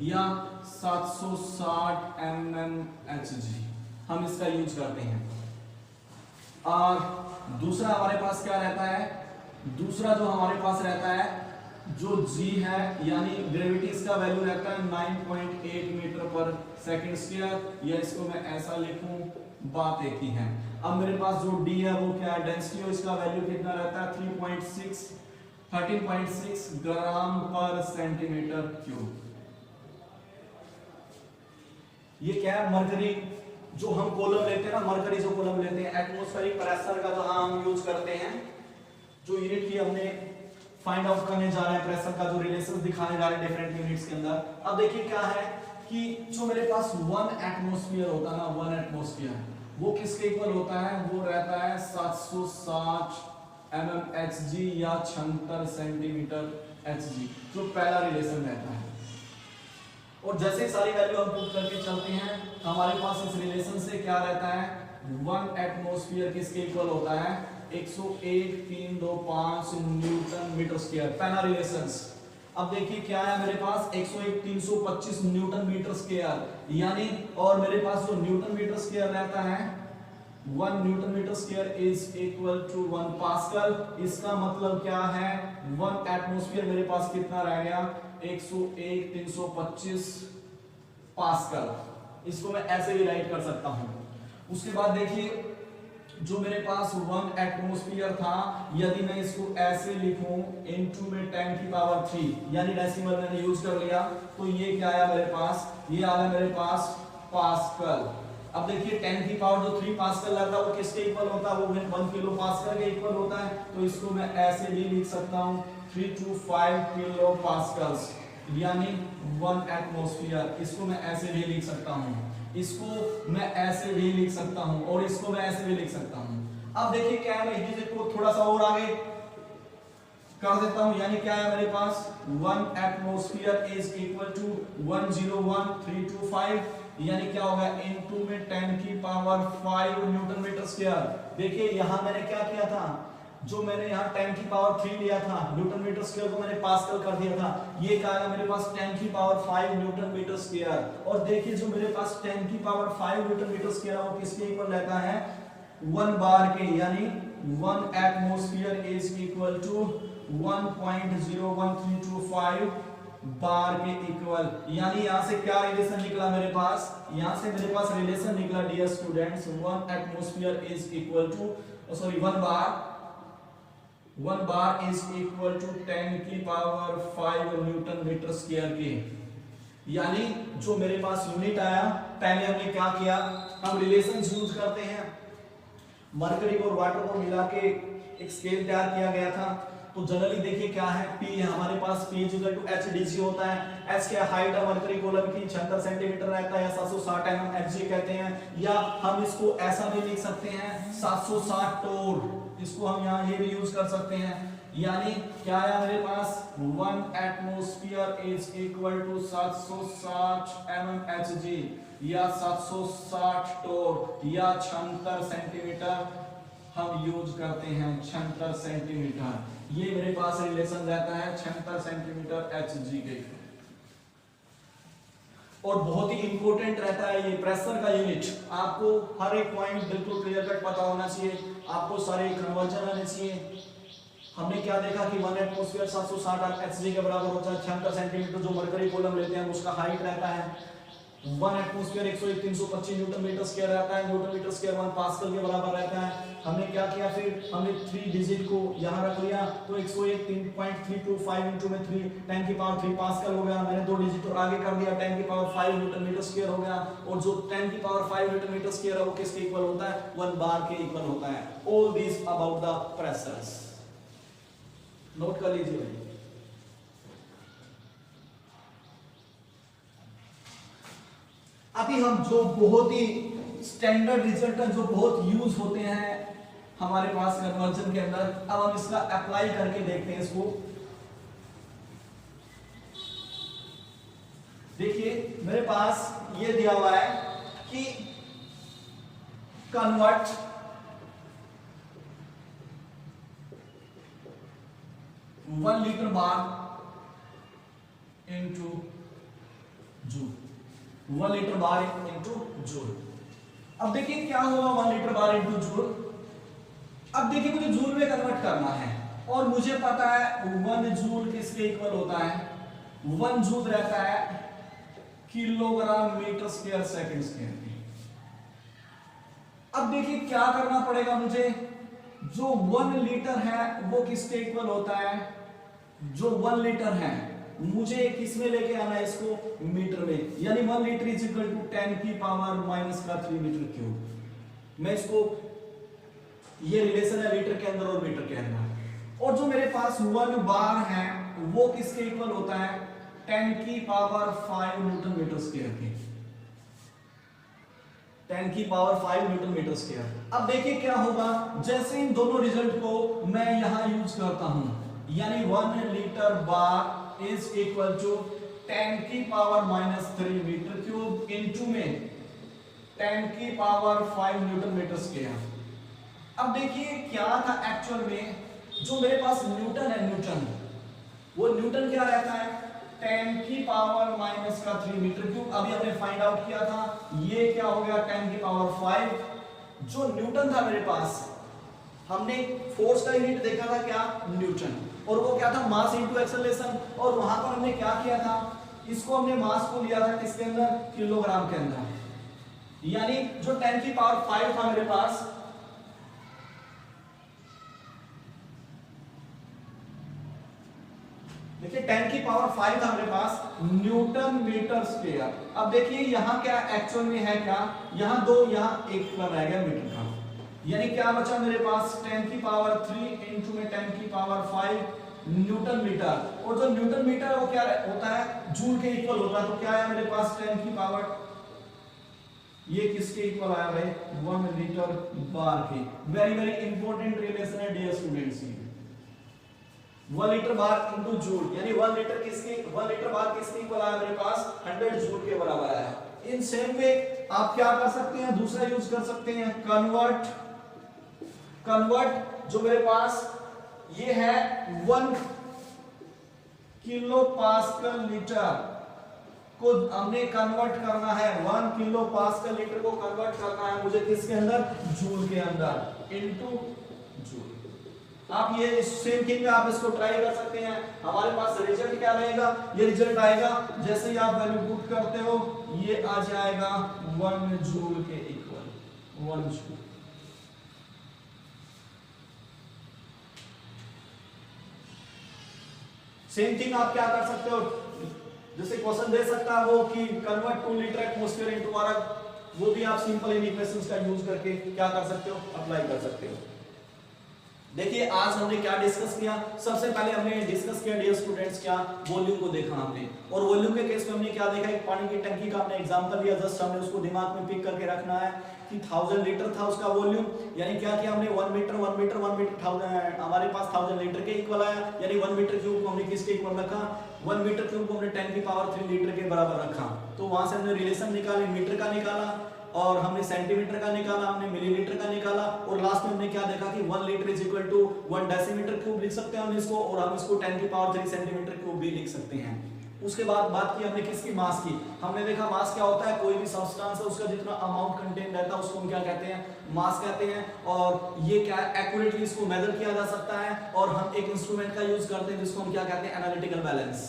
या 760 mmHg, हम इसका यूज करते हैं। और दूसरा हमारे पास क्या रहता है, दूसरा जो हमारे पास रहता है जो G है, यानी ग्रेविटी, इसका वैल्यू रहता है 9.8 मीटर पर सेकंड स्क्वायर, या इसको मैं ऐसा लिखूं, बात एक ही है। अब मेरे पास जो D है वो क्या है, डेंसिटी, इसका वैल्यू कितना रहता है 13.6 ग्राम पर सेंटीमीटर क्यूब। ये क्या है, मरकरी जो हम कॉलम लेते हैं ना, मरकरी जो कॉलम लेते हैं, एटमॉस्फेरिक प्रेशर का जो हम यूज करते हैं, जो यूनिट की हमने फाइंड आउट करने जा रहे हैं, प्रेशर का जो रिलेशंस दिखाने जा रहे हैं डिफरेंट यूनिट्स के अंदर। अब देखिए क्या है कि जो मेरे पास 1 एटमॉस्फेयर होता है ना, 1 एटमॉस्फेयर वो किसके इक्वल होता है, वो रहता है 760 mmHg या 76 सेंटीमीटर Hg, जो पहला रिलेशन रहता है। और जैसे सारी वैल्यू हम पुट करके चलते हैं हमारे पास इस रिलेशन से क्या रहता है, 1 एटमॉस्फेयर किसके इक्वल होता है, 101.325 न्यूटन मीटर स्क्वायर, पहला रिलेशंस। अब देखिए क्या है मेरे पास 101.325 न्यूटन मीटर स्क्वायर, यानी और मेरे पास जो न्यूटन मीटर स्क्वायर रहता है 1 newton metre square is equal to 1 pascal. इसका मतलब क्या है, 1 एटमॉस्फेयर मेरे पास कितना रह गया, 101.325 पास्कल। इसको मैं ऐसे भी राइट कर सकता हूं। उसके बाद देखिए जो मेरे पास 1 एटमॉस्फेयर था, यदि मैं इसको ऐसे लिखूं इनटू में 10 की पावर 3, यानी डेसिमल मैंने यूज कर लिया, तो ये क्या आया मेरे पास, ये आ गया मेरे पास पास्कल। अब देखिए 10 की पावर जो 3 पास्कल रहता है वो किसके इक्वल होता है, वो 1 किलो पास्कल के इक्वल होता है। तो इसको मैं ऐसे भी लिख सकता हूं 325 किलो पास्कल्स, यानी 1 एटमॉस्फेयर। इसको मैं ऐसे भी लिख सकता हूं, इसको मैं ऐसे भी लिख सकता हूं, और इसको मैं ऐसे भी लिख सकता हूं। अब देखिए क्या है, मैं इस को थोड़ा सा और आगे कर देता हूं, यानी क्या है मेरे पास 1 एटमॉस्फेयर इज इक्वल टू 101.325, यानी क्या होगा इनटू में 10 की पावर 5 न्यूटन मीटर स्क्वायर। देखिए यहां मैंने क्या किया था, जो मैंने यहाँ 10 की पावर 3 लिया था, न्यूटन मीटर स्क्वायर को मैंने पास्कल कर दिया था, ये क्या आया मेरे पास 10 की पावर 5 न्यूटन मीटर स्क्वायर। और देखिए जो मेरे पास 10 की पावर 5 न्यूटन मीटर स्क्वायर वो किसके इक्वल रहता है, 1 बार के, यानी 1 एटमॉस्फेयर इज इक्वल टू 1.01325 बार के इक्वल। यानी यहां से क्या रिलेशन निकला मेरे पास, यहां से मेरे पास रिलेशन निकला dear students, 1 atmosphere is equal to 1 bar is equal to 10 की पावर 5 न्यूटन मीटर स्क्वायर के। यानी जो मेरे पास यूनिट आया, पहले हमने क्या किया, हम रिलेशंस यूज करते हैं, मरकरी और वाटर को मिला के एक स्केल तैयार किया गया था। तो जनरली देखिए क्या है, P है हमारे पास, P इक्वल टू HDC होता है। H क्या हाइट है मरकरी कॉलम की 76 सेंटीमीटर रहता है, या 760 mm Hg कहते हैं, या हम इसको ऐसा भी लिख सकते हैं 760 टोर, इसको हम यहाँ ये भी यूज कर सकते हैं। यानी क्या है मेरे पास 1 atmosphere is equal to 760 mm Hg, या 760 टोर, या 76 सेंटीमीटर हम यूज करते हैं, 76 सेंटीमीटर। ये मेरे पास रिलेशन रहता है 76 सेंटीमीटर Hg के। और बहुत ही इंपॉर्टेंट रहता है ये प्रेशर का यूनिट, आपको हर एक पॉइंट बिल्कुल क्लियर कट पता होना चाहिए, आपको सारे कन्वर्जन आने चाहिए। हमने क्या देखा कि 1 एटमॉस्फेयर 760 Hg के बराबर होता है, 76 सेंटीमीटर जो मरकरी कॉलम लेते हैं उसका हाइट रहता है। 1 एटमॉस्फेयर 101.325 न्यूटन मीटर स्क्वायर रहता है, न्यूटन मीटर स्क्वायर 1 पास्कल के बराबर रहता है। हमने क्या किया, फिर हमने 3 डिजिट को यहां रख लिया, तो 101.325 इनटू में 3 10 की पावर 3 पास्कल हो गया। मैंने 2 डिजिट और आगे कर दिया, 10 की पावर 5 न्यूटन मीटर स्क्वायर हो गया। और जो 10 की पावर 5 न्यूटन मीटर स्क्वायर है वो किसके इक्वल होता है, 1 बार के इक्वल होता है। All this about the pressures, note कर लीजिए भाई। अभी हम जो बहुत ही स्टैंडर्ड रिजल्ट है, जो बहुत यूज होते हैं हमारे पास कन्वर्जन के अंदर, अब हम इसका अप्लाई करके देखते हैं इसको। देखिए मेरे पास ये दिया हुआ है कि convert one litre bar into joule, 1 litre bar into joule. अब देखिए क्या होगा 1 लीटर बार इंटू जूल। अब देखिए मुझे जूल में कन्वर्ट करना है, और मुझे पता है 1 जूल किसके इक्वल होता है, 1 जूल रहता है kilogram metre square second square. अब देखिए क्या करना पड़ेगा मुझे, जो 1 लीटर है वो किसके इक्वल होता है, जो 1 लीटर है मुझे किस में लेके आना है, इसको मीटर में, यानी 1 लीटर इज इक्वल टू 10 की पावर -3 मीटर क्यूब। मैं इसको, ये रिलेशन है लीटर के अंदर और मीटर के अंदर। और जो मेरे पास 1 बार है वो किसके इक्वल होता है, 10 की पावर 5 न्यूटन मीटर स्क्वायर के, 10 की पावर 5 न्यूटन मीटर स्क्वायर। अब देखिए क्या होगा, जैसे इन दोनों रिजल्ट को मैं यहां यूज करता हूं, यानी 1 litre bar is equal to 10⁻³ metre cube into में 10⁵ न्यूटन मीटर स्क्वायर। अब देखिए क्या था एक्चुअल में, जो मेरे पास न्यूटन है, न्यूटन वो न्यूटन क्या रहता है 10⁻³ मीटर क्यूब। अभी हमने फाइंड आउट किया था, ये क्या हो गया 10⁵। जो न्यूटन था मेरे पास, हमने फोर्स का यूनिट देखा था क्या न्यूटन, और वो क्या था मास इनटू एक्सेलरेशन। और वहां पर हमने क्या किया था, इसको हमने मास को लिया था किसके अंदर, किलोग्राम के अंदर। यानी जो 10⁵ था मेरे पास, देखिए 10⁵ था मेरे पास न्यूटन मीटर स्क्वायर। अब देखिए यहां क्या एक्चुअल में है, क्या यहां दो, यहां एक रह गया मीटर का, यानी क्या बचा मेरे पास 10⁵ इनटू में 10⁵ न्यूटन मीटर। और जो न्यूटन मीटर है वो क्या होता है, जूल के इक्वल होता है। तो क्या है मेरे पास 10⁵, ये किसके इक्वल आया भाई 1 लीटर बार के। वेरी वेरी इंपॉर्टेंट रिलेशन है dear students. 1 litre bar into joule, यानी 1 लीटर किसके, 1 लीटर बार किसके इक्वल आया मेरे पास 100 जूल के बराबर आया। इन सेम वे आप क्या कर सकते हैं, दूसरा यूज कर सकते हैं कन्वर्ट। जो मेरे पास ये है 1 किलो पास्कल लीटर को हमने कन्वर्ट करना है, 1 किलो पास्कल लीटर को कन्वर्ट करना है मुझे किसके अंदर, जूल के अंदर, इनटू जूल। आप ये सेम थिंग आप इसको ट्राई कर सकते हैं। हमारे पास रिजल्ट क्या रहेगा, ये रिजल्ट आएगा जैसे ही आप वैल्यू पुट करते हो, ये आ जाएगा 1 जूल के इक्वल 1 जूल। सेम थिंग आप क्या कर सकते हो, जैसे क्वेश्चन दे सकता है वो कि convert 2 litre atmosphere into R, वो भी आप सिंपल इन इक्वेशंस का यूज करके क्या कर सकते हो, अप्लाई कर सकते हो। देखिए आज हमने क्या डिस्कस किया, सबसे पहले हमने डिस्कस किया डियर स्टूडेंट्स क्या, वॉल्यूम को देखा हमने। और वॉल्यूम के केस में हमने क्या देखा, एक पानी की टंकी का हमने एग्जांपल लिया, जस्ट हमने उसको दिमाग में पिक करके रखना है कि 1000 लीटर था उसका वॉल्यूम। यानी क्या किया हमने 1 मीटर 1000, हमारे पास 1000 लीटर के इक्वल आया। यानी 1 मीटर क्यूब को हमने किसके इक्वल रखा, 1 मीटर क्यूब को हमने 10⁵ लीटर के बराबर रखा। तो वहां से हमने रिलेशन निकाले, मीटर का निकाला, और हमने सेंटीमीटर का निकाला, हमने मिलीलीटर का निकाला, और लास्ट में हमने क्या देखा कि 1 litre is equal to 1 decimetre cube लिख सकते हैं हम इसको, और हम इसको 10⁵ सेंटीमीटर क्यूब भी लिख सकते हैं। उसके बाद बात की हमने किसकी, मास की। हमने देखा मास क्या होता है, कोई भी सब्सटेंस है उसका जितना अमाउंट कंटेन रहता है उसको हम क्या कहते हैं, मास कहते हैं। और ये क्या एक्यूरेटली इसको मेजर किया जा सकता है, और हम एक इंस्ट्रूमेंट का यूज करते हैं जिसको हम क्या कहते हैं, एनालिटिकल बैलेंस।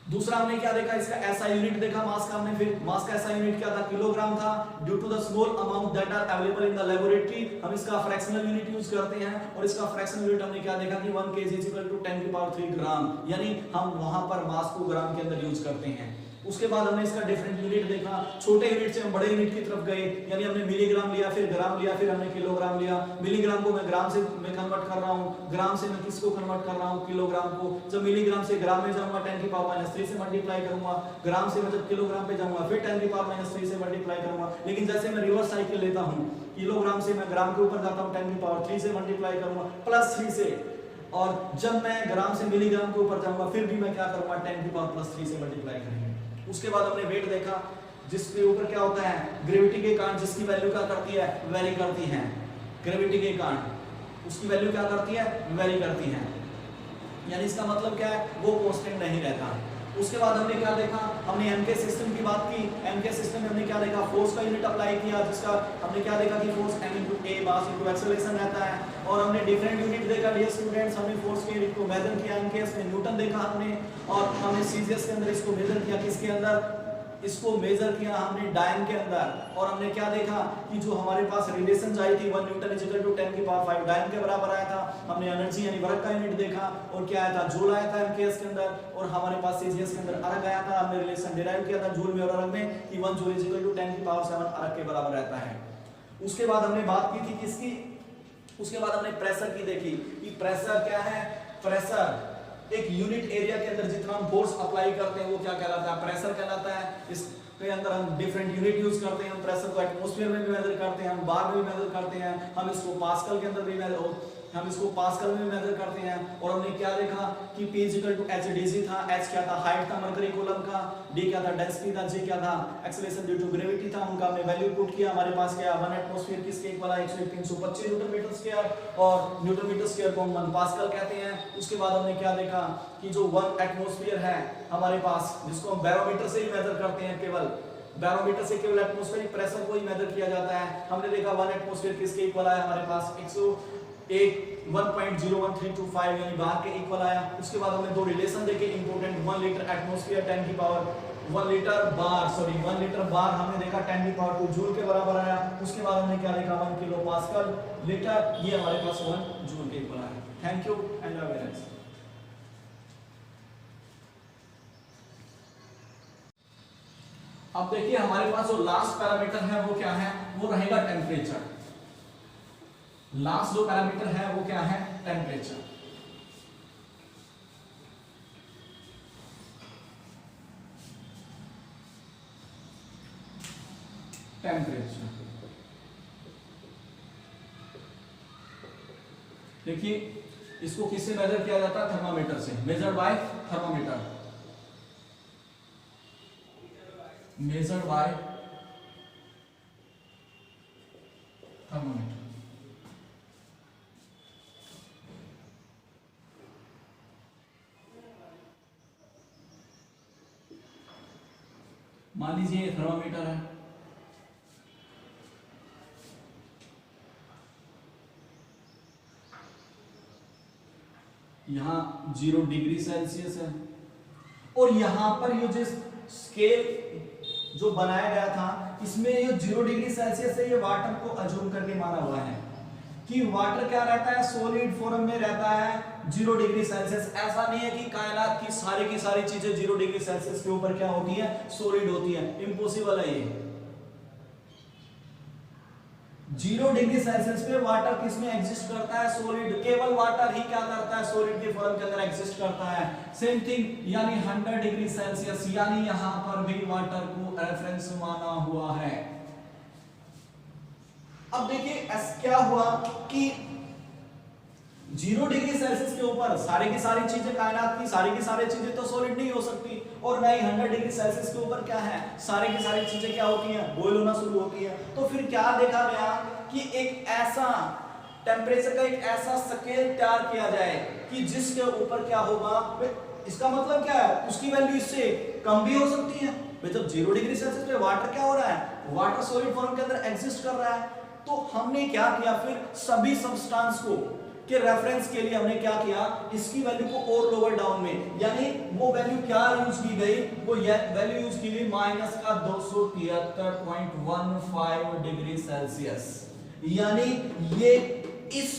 दूसरा हमने क्या देखा, इसका ऐसा यूनिट देखा मास का हमने, फिर मास का ऐसा यूनिट क्या था, किलोग्राम था। Due to the small amount that are available in the laboratory, हम इसका फ्रैक्शनल यूनिट यूज करते हैं, और इसका फ्रैक्शनल यूनिट हमने क्या देखा कि 1 kg इज इक्वल टू 10⁵ ग्राम, यानी हम वहां पर मास को ग्राम के अंदर यूज करते हैं। उसके बाद हमने इसका डिफरेंट यूनिट देखा, छोटे यूनिट से हम बड़े यूनिट की तरफ गए, यानी हमने मिलीग्राम लिया, फिर ग्राम लिया, फिर हमने किलोग्राम लिया। मिलीग्राम को मैं ग्राम से मैं कन्वर्ट कर रहा हूं, ग्राम से मैं किसको कन्वर्ट कर रहा हूं, किलोग्राम को। जब मिलीग्राम से ग्राम में जाऊंगा 10⁻³ से मल्टीप्लाई करूंगा, ग्राम से मैं जब किलोग्राम पे जाऊंगा फिर 10⁻³ से मल्टीप्लाई करूंगा। लेकिन जैसे मैं रिवर्स साइकिल लेता हूं, किलोग्राम से मैं ग्राम के ऊपर जाता हूं 10⁻³ से मल्टीप्लाई करूंगा +3 से, और जब मैं ग्राम से मिलीग्राम के ऊपर जाऊंगा फिर भी मैं क्या करूंगा 10⁻+3 से मल्टीप्लाई करेंगे। उसके बाद हमने वेट देखा, जिसके ऊपर क्या होता है, ग्रेविटी के कारण जिसकी वैल्यू क्या करती है, वेरी करती है। ग्रेविटी के कारण उसकी वैल्यू क्या करती है, वेरी करती है, यानी इसका मतलब क्या है, वो कांस्टेंट नहीं रहता। उसके बाद हमने क्या देखा, हमने एमके सिस्टम की बात की। एमके सिस्टम में हमने क्या देखा, फोर्स का यूनिट अप्लाई किया, जिसका हमने क्या देखा कि फोर्स m/a मास * एक्सेलरेशन रहता है। और हमने डिफरेंट यूनिट देखा डियर स्टूडेंट्स, हमने फोर्स के यूनिट को मेजर किया, एमकेएस में न्यूटन देखा हमने, और हमने सीजीएस के अंदर इसको मेजर किया, किसके अंदर, इसको मेजर किया हमने डायन के अंदर। और हमने क्या देखा कि जो हमारे पास रिलेशन आई थी 1 न्यूटन इज इक्वल टू 10⁵ डायन के बराबर आया था। हमने एनर्जी यानी वर्क का यूनिट देखा, और क्या आया था, जूल आया था एमकेएस के अंदर, और हमारे पास सीजीएस के अंदर अर्क आया था। हमने रिलेशन डिराइव किया था जूल में और अर्क में कि 1 जूल इज इक्वल टू 10⁷ अर्क के बराबर रहता है। उसके बाद हमने बात की थी किसकी, उसके बाद हमने प्रेशर की देखी कि प्रेशर क्या है, प्रेशर एक यूनिट एरिया के अंदर जितना हम फोर्स अप्लाई करते हैं वो क्या कहलाता है, प्रेशर कहलाता है। इसके अंदर हम डिफरेंट यूनिट यूज करते हैं, हम प्रेशर को एटमॉस्फेयर में भी मेजर करते हैं, हम बार में भी मेजर करते हैं, हम इसको पास्कल के अंदर भी हम इसको पास्कल में मेजर करते हैं। और हमने क्या देखा कि P equal to H DG था, एच क्या था, हाइट था मरकरी कूलम का, डी क्या था, डेंसिटी था, जी क्या था, एक्सेलरेशन ड्यू टू ग्रेविटी था, उनका हमने वैल्यू पुट किया। हमारे पास क्या 1 एटमॉस्फेयर किसके इक्वल है 325 न्यूटन मीटर स्क्वायर, और न्यूटन मीटर स्क्वायर को हम 1 पास्कल कहते हैं। उसके बाद हमने क्या देखा कि जो 1 एटमॉस्फेयर है हमारे पास, जिसको हम बैरोमीटर से ही मेजर करते हैं, केवल बैरोमीटर से केवल एटमॉस्फेरिक प्रेशर को ही मेजर किया जाता है। हमने देखा 1 एटमॉस्फेयर किसके इक्वल आया हमारे पास 1.01325 यानी बार के इक्वल आया। उसके बाद हमने दो रिलेशन देखे इंपॉर्टेंट, 1 लीटर एटमॉस्फेयर 10 की पावर 1 लीटर बार हमने देखा 10 की पावर 2 जूल के बराबर आया। उसके बाद हमने क्या देखा 1 किलो पास्कल लीटर, ये हमारे पास 1 जूल के इक्वल आया। Thank you and awareness. अब देखिए हमारे पास जो लास्ट पैरामीटर है वो क्या है, वो रहेगा टेम्परेचर। लास्ट जो पैरामीटर है वो क्या है, टेम्परेचर। देखिए इसको किससे मेजर किया जाता है, थर्मामीटर से, measured by thermometer, measured by thermometer। मान लीजिए थर्मामीटर है, यहां 0 डिग्री सेल्सियस है, और यहां पर ये जो स्केल जो बनाया गया था इसमें ये 0 डिग्री सेल्सियस से ये वाटर को अज्यूम करके माना हुआ है कि वाटर क्या रहता है, सॉलिड फॉर्म में रहता है 0 डिग्री सेल्सियस। ऐसा नहीं है कि कायनात की सारी चीजें 0 डिग्री सेल्सियस के ऊपर क्या होती है, सॉलिड होती है, इम्पॉसिबल है ये। 0 डिग्री सेल्सियस पे वाटर किसमें एग्जिस्ट करता है, सॉलिड, केवल वाटर ही क्या करता है, सॉलिड के फॉर्म के अंदर एग्जिस्ट करता है। सेम थिंग यानी 100 डिग्री सेल्सियस, यानी यहां पर भी वाटर को रेफरेंस माना हुआ है। अब देखिए क्या हुआ कि 0 डिग्री सेल्सियस के ऊपर सारी की सारी चीजें, कायनात की सारी चीजें तो सॉलिड नहीं हो सकती, और ना ही 100 डिग्री सेल्सियस के ऊपर क्या है, सारी की सारी चीजें क्या होती हैं, बॉयल होना शुरू होती है। तो फिर क्या देखा गया कि एक ऐसा टेम्परेचर का एक ऐसा स्केल तैयार किया जाए कि जिसके ऊपर क्या होगा, इसका मतलब क्या है, उसकी वैल्यू इससे कम भी हो सकती है। जब 0 डिग्री सेल्सियस पे वाटर क्या हो रहा है, वाटर सॉलिड फॉर्म के अंदर एग्जिस्ट कर रहा है। तो हमने क्या किया, फिर सभी सब्सटेंस को के रेफरेंस के लिए हमने क्या किया, इसकी वैल्यू को और लोअर डाउन में, यानी वो वैल्यू क्या यूज की गई, वो वैल्यू यूज की गई माइनस का 273.15 डिग्री सेल्सियस। यानी ये इस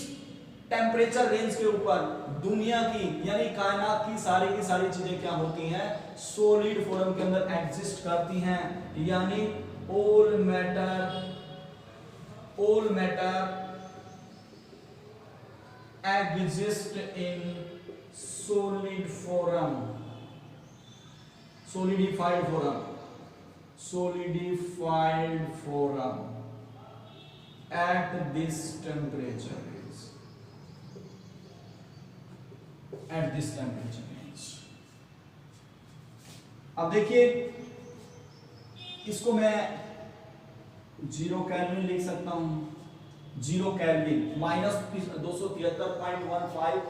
टेम्परेचर रेंज के ऊपर दुनिया की यानी कायनात की सारी चीजें क्या होती हैं, सॉलिड फॉर्म के अंदर एग्जिस्ट करती हैं। यानी all matter exist in solidified form at this temperature range। अब देखिए इसको मैं 0 केल्विन लिख सकता हूं, 0 केल्विन माइनस 273.15,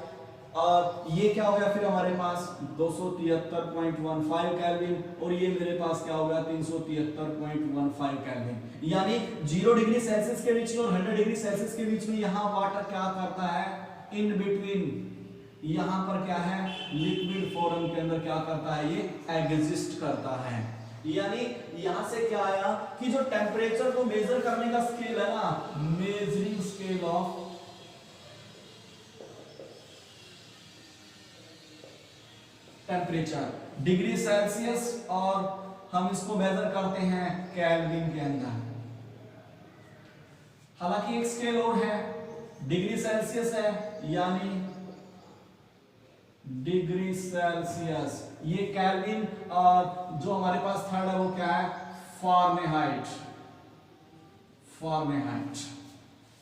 और ये क्या हो गया फिर हमारे पास 273.15 केल्विन, और ये मेरे पास क्या हो गया 373.15 केल्विन। यानी 0 डिग्री सेल्सियस के बीच में और 100 डिग्री सेल्सियस के बीच में यहां वाटर क्या करता है, इन बिटवीन यहां पर क्या है, लिक्विड फॉर्म के अंदर क्या करता है, ये एग्जिस्ट करता है। यानी यहां से क्या आया कि जो टेम्परेचर को मेजर करने का स्केल है ना, measuring scale of temperature degree Celsius, और हम इसको मेजर करते हैं केल्विन के अंदर। हालांकि एक स्केल और है, डिग्री सेल्सियस है, यानी डिग्री सेल्सियस, ये केल्विन, और जो हमारे पास थर्ड है वो क्या है, फारेनहाइट।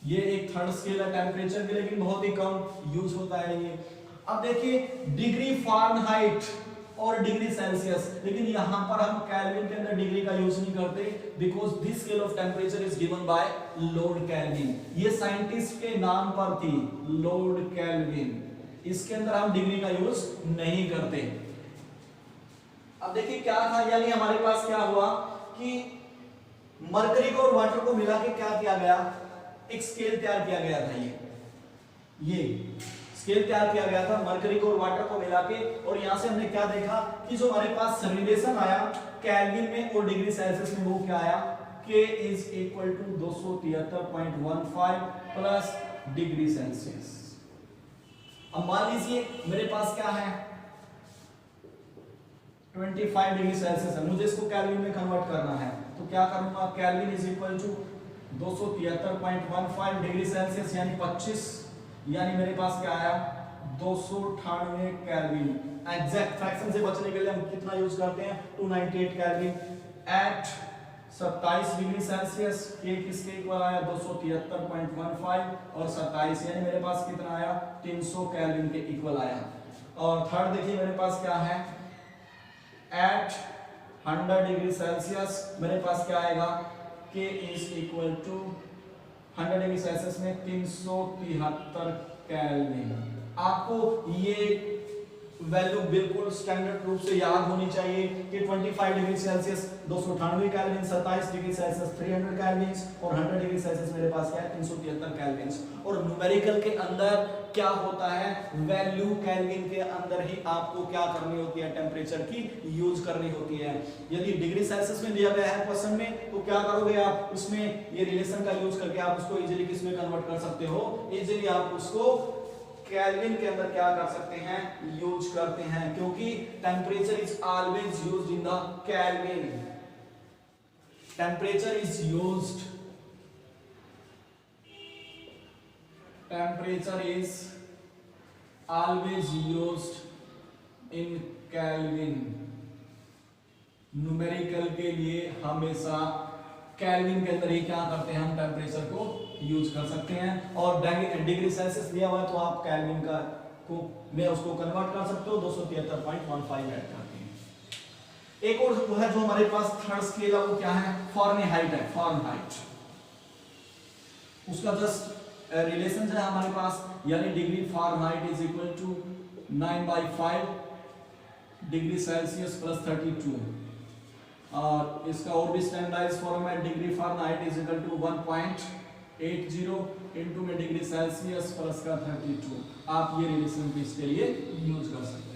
ये एक थर्ड स्केल है टेम्परेचर की, लेकिन बहुत ही कम यूज होता है ये। अब देखिए डिग्री फ़ारेनहाइट और डिग्री सेल्सियस, लेकिन यहां पर हम केल्विन के अंदर डिग्री का यूज नहीं करते, because this scale of temperature is given by Lord kelvin. ये साइंटिस्ट के नाम पर थी, लॉर्ड केल्विन। इसके अंदर हम डिग्री का यूज नहीं करते। अब देखिए क्या था, यानी हमारे पास क्या हुआ कि मरकरी को और वाटर को मिला के क्या किया गया, एक स्केल तैयार किया गया था। ये स्केल तैयार किया गया था मरकरी को और वाटर को मिला के, और यहां से हमने क्या देखा कि जो हमारे पास रिलेशन आया केल्विन में और डिग्री सेल्सियस में, वो क्या आया, K is equal to 273.15 plus degree Celsius. अब मान लीजिए मेरे पास क्या है 25 डिग्री सेल्सियस है, मुझे इसको केल्विन में कन्वर्ट करना है, तो क्या करूंगा, kelvin is equal to 273.15 degree Celsius यानी 25, यानी मेरे पास क्या आया 298 केल्विन। एग्जैक्ट फ्रैक्शन से बचने के लिए हम कितना यूज करते हैं 298 kelvin at 27 degree Celsius. K किसके इक्वल आया 273.15 और 27, यानी मेरे पास कितना आया 300 केल्विन के इक्वल आया। और थर्ड देखिए मेरे पास क्या है एट 100 डिग्री सेल्सियस, मेरे पास क्या आएगा K is equal to 100 degree Celsius में 373 केल्विन। आपको ये वैल्यू बिल्कुल स्टैंडर्ड रूप से याद होनी चाहिए कि 25 degree Celsius 298 kelvin, 27 degree Celsius 300 kelvin और 100 डिग्री सेल्सियस मेरे पास क्या है 373 केल्विन। और न्यूमेरिकल के अंदर क्या होता है, वैल्यू केल्विन के अंदर ही आपको क्या करनी होती है, टेम्परेचर की यूज करनी होती है। यदि डिग्री सेल्सियस में दिया गया है क्वेश्चन में, तो क्या करोगे आप, उसमें ये रिलेशन का यूज करके आप उसको इजीली किस में कन्वर्ट कर सकते हो, इजीली आप उसको केल्विन के अंदर क्या कर सकते हैं, यूज करते हैं, क्योंकि temperature is always used in the kelvin. Temperature is used, temperature is always used in kelvin. Numerical के लिए हमेशा केल्विन के अंदर ही क्या करते हैं, हम टेम्परेचर को यूज कर सकते हैं। और डिग्री सेल्सियस दिया हुआ है तो आप केल्विन का को में उसको कन्वर्ट कर सकते हो, 273.15 ऐड करके। एक और वो है जो हमारे पास थर्ड स्केल है, वो क्या है फ़ारेनहाइट है, फ़ारेनहाइट। उसका जस्ट रिलेशन है हमारे पास, यानी degree Fahrenheit is equal to 9/5 degree Celsius plus 32। और इसका और भी स्टैंडर्डाइज्ड फॉर्म है, degree Fahrenheit is equal to 1.80 into में डिग्री सेल्सियस प्लस का 32। आप ये रिलेशन भी इसके लिए यूज कर सकते हैं।